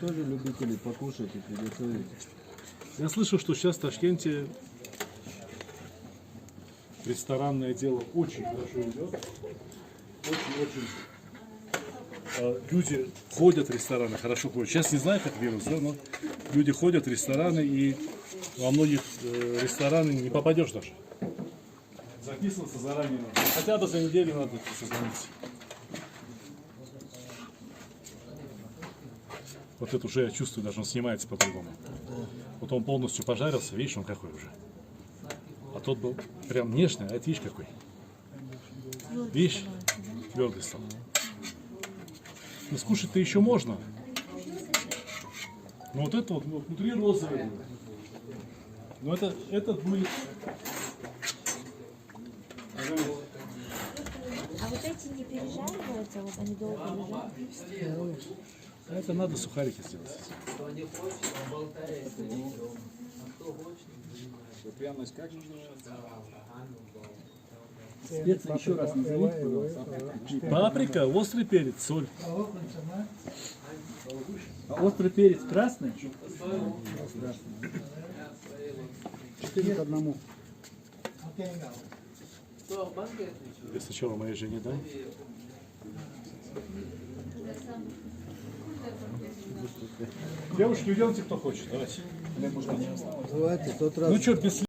Тоже любители покушать и приготовить. Я слышу, что сейчас в Ташкенте ресторанное дело очень хорошо идет. Очень-очень. Люди ходят в рестораны, хорошо ходят. Сейчас не знаю, как вирус, да, но люди ходят в рестораны, и во многих рестораны не попадешь даже. Записываться заранее надо. Хотя бы за неделю надо созвониться. Вот это уже я чувствую, даже он снимается по-другому. Вот он полностью пожарился, видишь, он какой уже. А тот был прям нежный, а это видишь какой. Видишь, твердый стал. Но скушать-то еще можно. Но вот это вот внутри розовый будет. Но этот будет. А вот эти не пережариваются, вот они долго лежат? Это надо сухарики сделать. Пряность как называется? Специи еще раз назовите, пожалуйста. Паприка, острый перец, соль. А острый перец красный? 4 к 1. Я сначала моей жене дай. Девушки, идемте, кто хочет. Давайте. Давайте, тот раз. Ну что, без